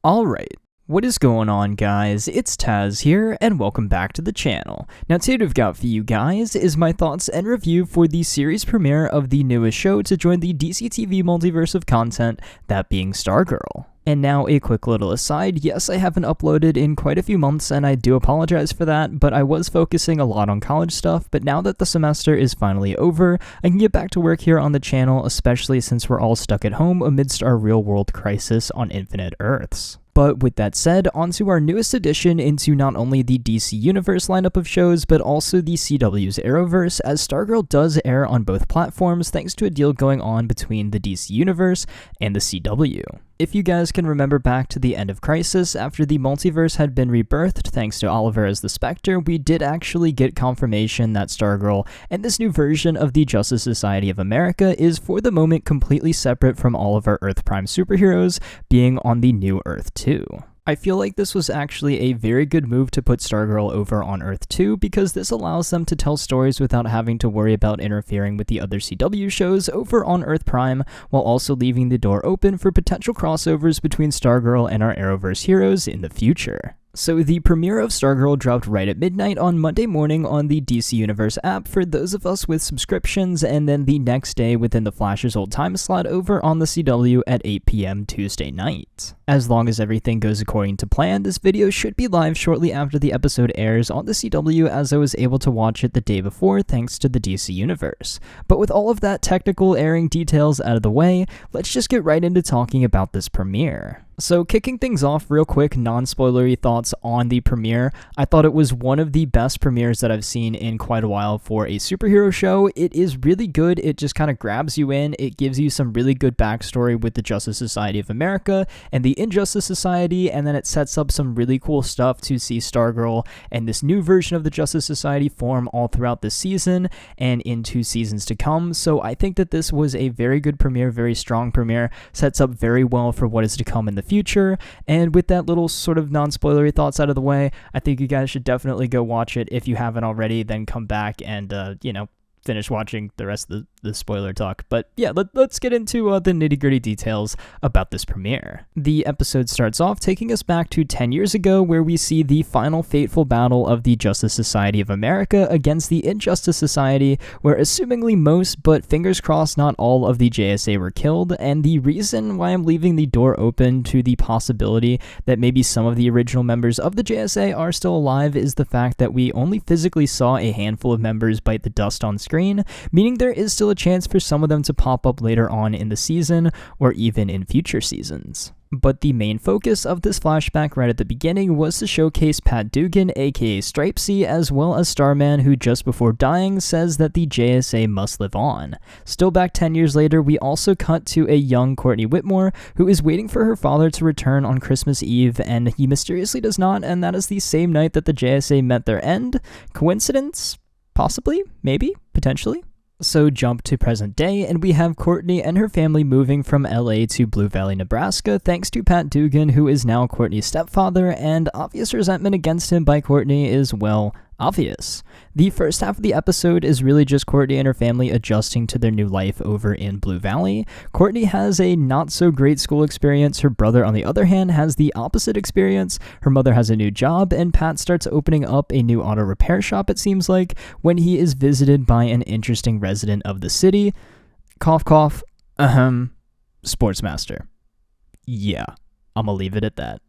Alright, what is going on, guys? It's Tazz here, and welcome back to the channel. Now today what I've got for you guys is my thoughts and review for the series premiere of the newest show to join the DC TV multiverse of content, that being Stargirl. And now a quick little aside, yes, I haven't uploaded in quite a few months and I do apologize for that, but I was focusing a lot on college stuff, but now that the semester is finally over, I can get back to work here on the channel, especially since we're all stuck at home amidst our real world crisis on Infinite Earths. But with that said, onto our newest addition into not only the DC Universe lineup of shows, but also the CW's Arrowverse, as Stargirl does air on both platforms thanks to a deal going on between the DC Universe and the CW. If you guys can remember back to the end of Crisis, after the multiverse had been rebirthed thanks to Oliver as the Spectre, we did actually get confirmation that Stargirl and this new version of the Justice Society of America is for the moment completely separate from all of our Earth Prime superheroes, being on the new Earth 2. I feel like this was actually a very good move to put Stargirl over on Earth 2 because this allows them to tell stories without having to worry about interfering with the other CW shows over on Earth Prime, while also leaving the door open for potential crossovers between Stargirl and our Arrowverse heroes in the future. So the premiere of Stargirl dropped right at midnight on Monday morning on the DC Universe app for those of us with subscriptions, and then the next day within the Flash's old time slot over on the CW at 8 p.m. Tuesday night. As long as everything goes according to plan, this video should be live shortly after the episode airs on the CW, as I was able to watch it the day before thanks to the DC Universe. But with all of that technical airing details out of the way, let's just get right into talking about this premiere. So kicking things off real quick, non-spoilery thoughts on the premiere. I thought it was one of the best premieres that I've seen in quite a while for a superhero show. It is really good. It just kind of grabs you in. It gives you some really good backstory with the Justice Society of America and the Injustice Society, and then it sets up some really cool stuff to see Stargirl and this new version of the Justice Society form all throughout the season and into seasons to come. So I think that this was a very good premiere, very strong premiere, sets up very well for what is to come in the future. And with that little sort of non-spoilery thoughts out of the way, I think you guys should definitely go watch it. If you haven't already, then come back and finish watching the rest of the spoiler talk. But yeah, let's get into the nitty-gritty details about this premiere. The episode starts off taking us back to 10 years ago, where we see the final fateful battle of the Justice Society of America against the Injustice Society, where assumingly most, but fingers crossed not all, of the JSA were killed. And the reason why I'm leaving the door open to the possibility that maybe some of the original members of the JSA are still alive is the fact that we only physically saw a handful of members bite the dust on screen, meaning there is still a chance for some of them to pop up later on in the season or even in future seasons. But the main focus of this flashback right at the beginning was to showcase Pat Dugan, aka Stripesy, as well as Starman, who just before dying says that the JSA must live on. Still back 10 years later, we also cut to a young Courtney Whitmore, who is waiting for her father to return on Christmas Eve, and he mysteriously does not, and that is the same night that the JSA met their end. Coincidence? Possibly? Maybe? Potentially? So jump to present day, and we have Courtney and her family moving from LA to Blue Valley, Nebraska, thanks to Pat Dugan, who is now Courtney's stepfather, and obvious resentment against him by Courtney is, well, obvious. The first half of the episode is really just Courtney and her family adjusting to their new life over in Blue Valley. Courtney has a not so great school experience. Her brother, on the other hand, has the opposite experience. Her mother has a new job, and Pat starts opening up a new auto repair shop, it seems like, when he is visited by an interesting resident of the city. Cough, cough. Sportsmaster. Yeah, I'm gonna leave it at that.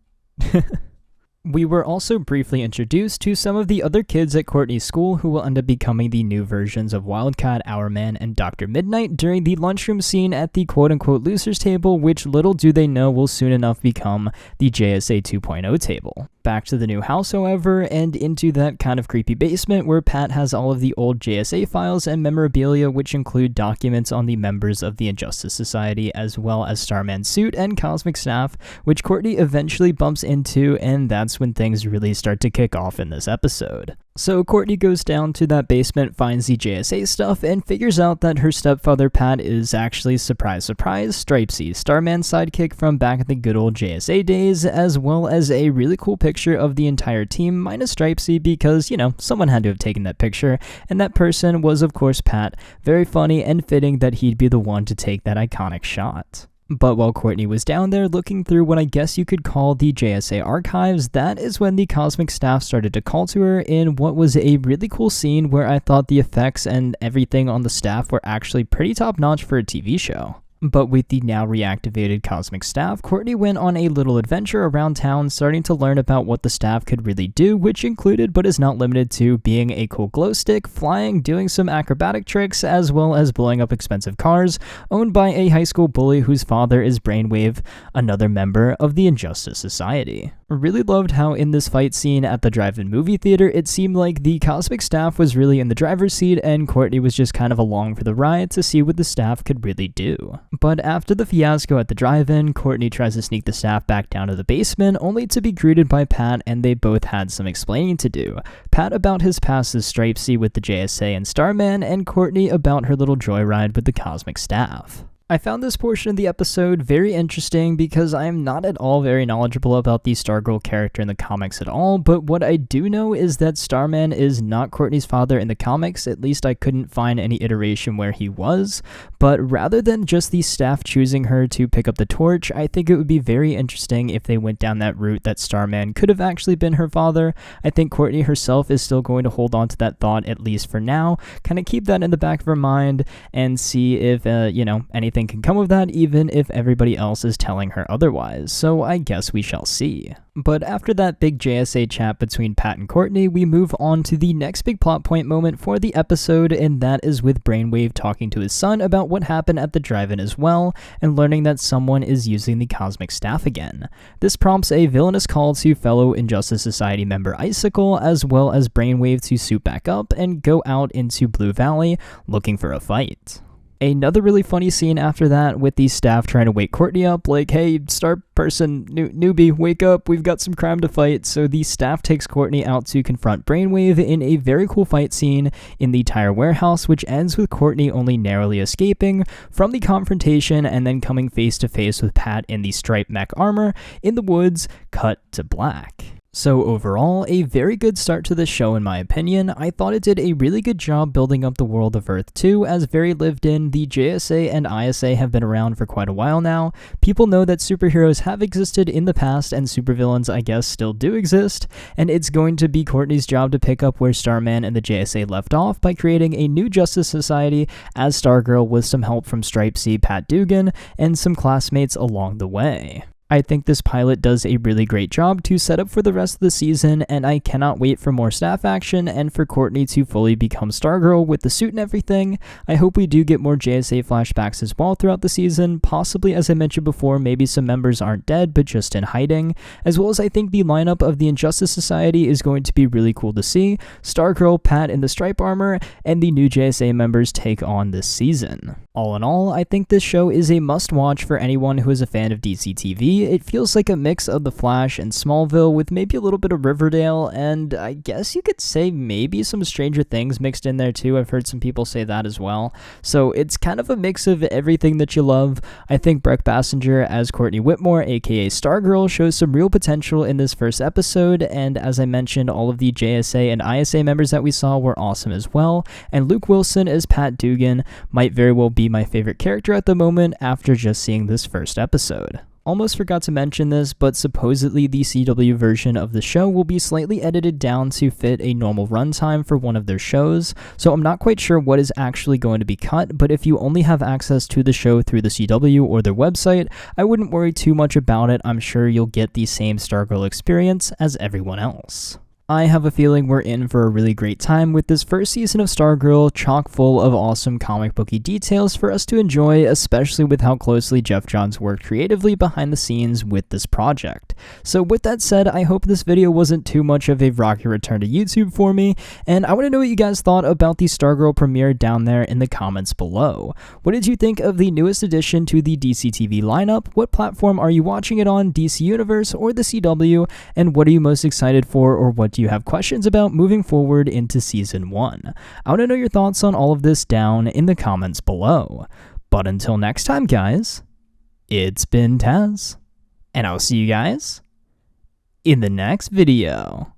We were also briefly introduced to some of the other kids at Courtney's school who will end up becoming the new versions of Wildcat, Hourman, and Dr. Midnight during the lunchroom scene at the quote-unquote losers table, which little do they know will soon enough become the JSA 2.0 table. Back to the new house, however, and into that kind of creepy basement where Pat has all of the old JSA files and memorabilia, which include documents on the members of the Injustice Society, as well as Starman's suit and cosmic staff, which Courtney eventually bumps into, and that's when things really start to kick off in this episode. So Courtney goes down to that basement, finds the JSA stuff, and figures out that her stepfather Pat is actually, surprise surprise, Stripesy, Starman's sidekick from back in the good old JSA days, as well as a really cool picture of the entire team minus Stripesy because, someone had to have taken that picture, and that person was of course Pat. Very funny and fitting that he'd be the one to take that iconic shot. But while Courtney was down there looking through what I guess you could call the JSA archives, that is when the cosmic staff started to call to her in what was a really cool scene where I thought the effects and everything on the staff were actually pretty top-notch for a TV show. But with the now reactivated cosmic staff, Courtney went on a little adventure around town, starting to learn about what the staff could really do, which included but is not limited to being a cool glow stick, flying, doing some acrobatic tricks, as well as blowing up expensive cars, owned by a high school bully whose father is Brainwave, another member of the Injustice Society. Really loved how in this fight scene at the drive-in movie theater, it seemed like the cosmic staff was really in the driver's seat and Courtney was just kind of along for the ride to see what the staff could really do. But after the fiasco at the drive-in, Courtney tries to sneak the staff back down to the basement, only to be greeted by Pat, and they both had some explaining to do. Pat about his past as Stripesy with the JSA and Starman, and Courtney about her little joyride with the cosmic staff. I found this portion of the episode very interesting because I am not at all very knowledgeable about the Stargirl character in the comics at all, but what I do know is that Starman is not Courtney's father in the comics, at least I couldn't find any iteration where he was, but rather than just the staff choosing her to pick up the torch, I think it would be very interesting if they went down that route that Starman could have actually been her father. I think Courtney herself is still going to hold on to that thought at least for now, kind of keep that in the back of her mind and see if, anything can come of that, even if everybody else is telling her otherwise, so I guess we shall see. But after that big JSA chat between Pat and Courtney, we move on to the next big plot point moment for the episode, and that is with Brainwave talking to his son about what happened at the drive-in as well, and learning that someone is using the cosmic staff again. This prompts a villainous call to fellow Injustice Society member Icicle, as well as Brainwave to suit back up and go out into Blue Valley looking for a fight. Another really funny scene after that with the staff trying to wake Courtney up, like, hey, star person, newbie, wake up, we've got some crime to fight. So the staff takes Courtney out to confront Brainwave in a very cool fight scene in the tire warehouse, which ends with Courtney only narrowly escaping from the confrontation and then coming face to face with Pat in the striped mech armor in the woods, cut to black. So overall, a very good start to this show in my opinion. I thought it did a really good job building up the world of Earth 2 as very lived in. The JSA and ISA have been around for quite a while now. People know that superheroes have existed in the past and supervillains I guess still do exist, and it's going to be Courtney's job to pick up where Starman and the JSA left off by creating a new Justice Society as Stargirl with some help from Stripesy, Pat Dugan, and some classmates along the way. I think this pilot does a really great job to set up for the rest of the season, and I cannot wait for more staff action and for Courtney to fully become Stargirl with the suit and everything. I hope we do get more JSA flashbacks as well throughout the season, possibly, as I mentioned before, maybe some members aren't dead but just in hiding, as well as I think the lineup of the Injustice Society is going to be really cool to see. Stargirl, Pat in the stripe armor, and the new JSA members take on this season. All in all, I think this show is a must-watch for anyone who is a fan of DC TV. It feels like a mix of The Flash and Smallville with maybe a little bit of Riverdale, and I guess you could say maybe some Stranger Things mixed in there too. I've heard some people say that as well. So it's kind of a mix of everything that you love. I think Brec Bassinger as Courtney Whitmore, aka Stargirl, shows some real potential in this first episode, and as I mentioned, all of the JSA and ISA members that we saw were awesome as well, and Luke Wilson as Pat Dugan might very well be my favorite character at the moment after just seeing this first episode. Almost forgot to mention this, but supposedly the CW version of the show will be slightly edited down to fit a normal runtime for one of their shows, so I'm not quite sure what is actually going to be cut, but if you only have access to the show through the CW or their website, I wouldn't worry too much about it. I'm sure you'll get the same Stargirl experience as everyone else. I have a feeling we're in for a really great time with this first season of Stargirl, chock full of awesome comic booky details for us to enjoy, especially with how closely Jeff Johns worked creatively behind the scenes with this project. So with that said, I hope this video wasn't too much of a rocky return to YouTube for me, and I want to know what you guys thought about the Stargirl premiere down there in the comments below. What did you think of the newest addition to the DC TV lineup? What platform are you watching it on, DC Universe or the CW? And what are you most excited for, or what do you have questions about moving forward into Season 1? I want to know your thoughts on all of this down in the comments below. But until next time, guys, it's been Tazz, and I'll see you guys in the next video.